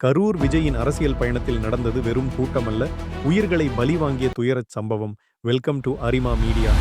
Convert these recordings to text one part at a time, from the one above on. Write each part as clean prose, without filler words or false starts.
கரூர் விஜயின் அரசியல் பயணத்தில் நடந்தது வெறும் கூட்டமல்ல, உயிர்களை பலி வாங்கிய துயரச் சம்பவம். Welcome to Arima media.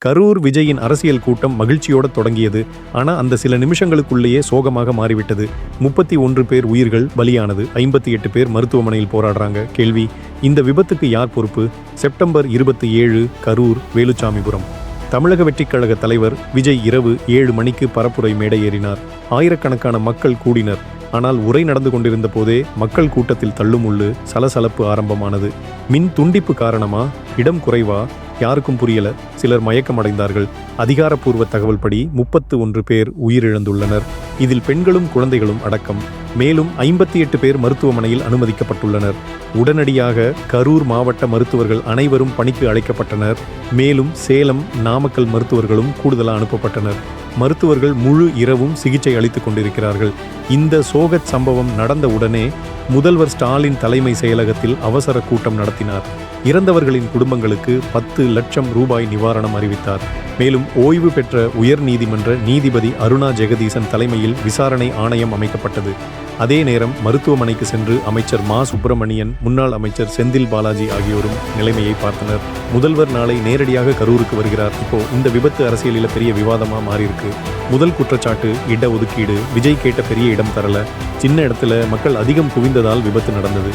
Karur விஜயின் அரசியல் கூட்டம் மகிழ்ச்சியோடு தொடங்கியது. ஆனா அந்த சில நிமிஷங்களுக்குள்ளேயே சோகமாக மாறிவிட்டது. 31 பேர் உயிர்கள் பலியானது. 58 பேர் மருத்துவமனையில் போராடுறாங்க. கேள்வி: இந்த விபத்துக்கு யார் பொறுப்பு? செப்டம்பர் 27 கரூர் வேலுச்சாமிபுரம். தமிழக வெற்றிக் கழக தலைவர் விஜய் இரவு 7 மணிக்கு பரப்புரை மேடை ஏறினார். ஆயிரக்கணக்கான மக்கள் கூடினர். ஆனால் உரை நடந்து கொண்டிருந்த போதே மக்கள் கூட்டத்தில் தள்ளுமுள்ளு, சலசலப்பு ஆரம்பமானது. மின் துண்டிப்பு காரணமா? இடம் குறைவா? யாருக்கும் புரியல. சிலர் மயக்கமடைந்தார்கள். அதிகாரப்பூர்வ தகவல் படி 31 பேர் உயிரிழந்துள்ளனர். இதில் பெண்களும் குழந்தைகளும் அடக்கம். மேலும் 58 பேர் மருத்துவமனையில் அனுமதிக்கப்பட்டுள்ளனர். உடனடியாக கரூர் மாவட்ட மருத்துவர்கள் அனைவரும் பணிக்கு அழைக்கப்பட்டனர். மேலும் சேலம், நாமக்கல் மருத்துவர்களும் கூடுதலாக அனுப்பப்பட்டனர். மருத்துவர்கள் முழு இரவும் சிகிச்சை அளித்துக் கொண்டிருக்கிறார்கள். இந்த சோகச் சம்பவம் நடந்த உடனே முதல்வர் ஸ்டாலின் தலைமை செயலகத்தில் அவசர கூட்டம் நடத்தினார். இறந்தவர்களின் குடும்பங்களுக்கு 10 லட்சம் ரூபாய் நிவாரணம் அறிவித்தார். மேலும் ஓய்வு பெற்ற உயர் நீதிமன்ற நீதிபதி அருணா ஜெகதீசன் தலைமையில் விசாரணை ஆணையம் அமைக்கப்பட்டது. அதே நேரம் மருத்துவமனைக்கு சென்று அமைச்சர் மா சுப்பிரமணியன், முன்னாள் அமைச்சர் செந்தில் பாலாஜி ஆகியோரும் நிலைமையை பார்த்தனர். முதல்வர் நாளை நேரடியாக கரூருக்கு வருகிறார். இப்போ இந்த விபத்து அரசியலில் பெரிய விவாதமா மாறியிருக்கு. முதல் குற்றச்சாட்டு இட ஒதுக்கீடு. விஜய் கேட்ட பெரிய இடம் தரல, சின்ன இடத்துல மக்கள் அதிகம் குவிந்ததால் விபத்து நடந்தது.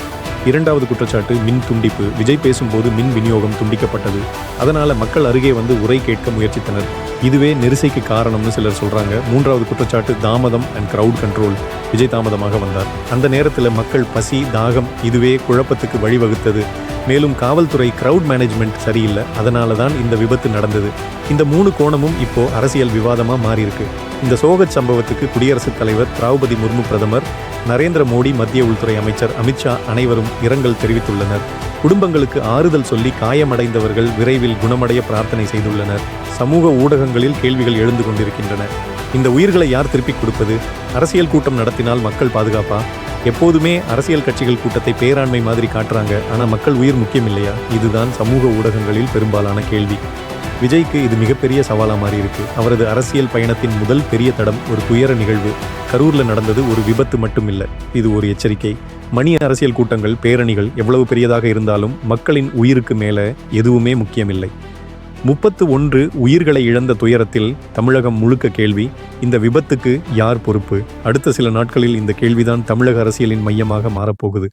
இரண்டாவது குற்றச்சாட்டு மின் துண்டிப்பு. விஜய் பேசும்போது மின் விநியோகம் துண்டிக்கப்பட்டது. அதனால மக்கள் அருகே வந்து உரை கேட்க முயற்சித்தனர். இதுவே நெரிசைக்கு காரணம்னு சிலர் சொல்றாங்க. மூன்றாவது குற்றச்சாட்டு தாமதம் அண்ட் கிரவுட் கண்ட்ரோல். விஜய் தாமதமாக வந்தார். அந்த நேரத்தில் மக்கள் பசி, தாகம், இதுவே குழப்பத்துக்கு வழிவகுத்தது. மேலும் காவல்துறை கிரவுட் மேனேஜ்மெண்ட் சரியில்லை. அதனால தான் இந்த விபத்து நடந்தது. இந்த 3 கோணமும் இப்போ அரசியல் விவாதமா மாறியிருக்கு. இந்த சோகச் சம்பவத்துக்கு குடியரசுத் தலைவர் திரௌபதி முர்மு பிரதமர், நரேந்திர மோடி, மத்திய உள்துறை அமைச்சர் அமித்ஷா அனைவரும் இரங்கல் தெரிவித்துள்ளனர். குடும்பங்களுக்கு ஆறுதல் சொல்லி காயமடைந்தவர்கள் விரைவில் குணமடைய பிரார்த்தனை செய்துள்ளனர். சமூக ஊடகங்களில் கேள்விகள் எழுந்து கொண்டிருக்கின்றன. இந்த உயிர்களை யார் திருப்பிக் கொடுப்பது? அரசியல் கூட்டம் நடத்தினால் மக்கள் பாதுகாப்பா? எப்போதுமே அரசியல் கட்சிகள் கூட்டத்தை பேராண்மை மாதிரி காட்டுறாங்க. ஆனால் மக்கள் உயிர் முக்கியம் இல்லையா? இதுதான் சமூக ஊடகங்களில் பெரும்பாலான கேள்வி. விஜய்க்கு இது மிகப்பெரிய சவாலாக மாறி இருக்கு. அவரது அரசியல் பயணத்தின் முதல் பெரிய தடம் ஒரு துயர நிகழ்வு. கரூரில் நடந்தது ஒரு விபத்து மட்டும் இல்லை, இது ஒரு எச்சரிக்கை. மணி அரசியல் கூட்டங்கள், பேரணிகள் எவ்வளவு பெரியதாக இருந்தாலும் மக்களின் உயிருக்கு மேலே எதுவுமே முக்கியமில்லை. 31 உயிர்களை இழந்த துயரத்தில் தமிழகம் முழுக்க கேள்வி: இந்த விபத்துக்கு யார் பொறுப்பு? அடுத்த சில நாட்களில் இந்த கேள்விதான் தமிழக அரசியலின் மையமாக மாறப்போகுது.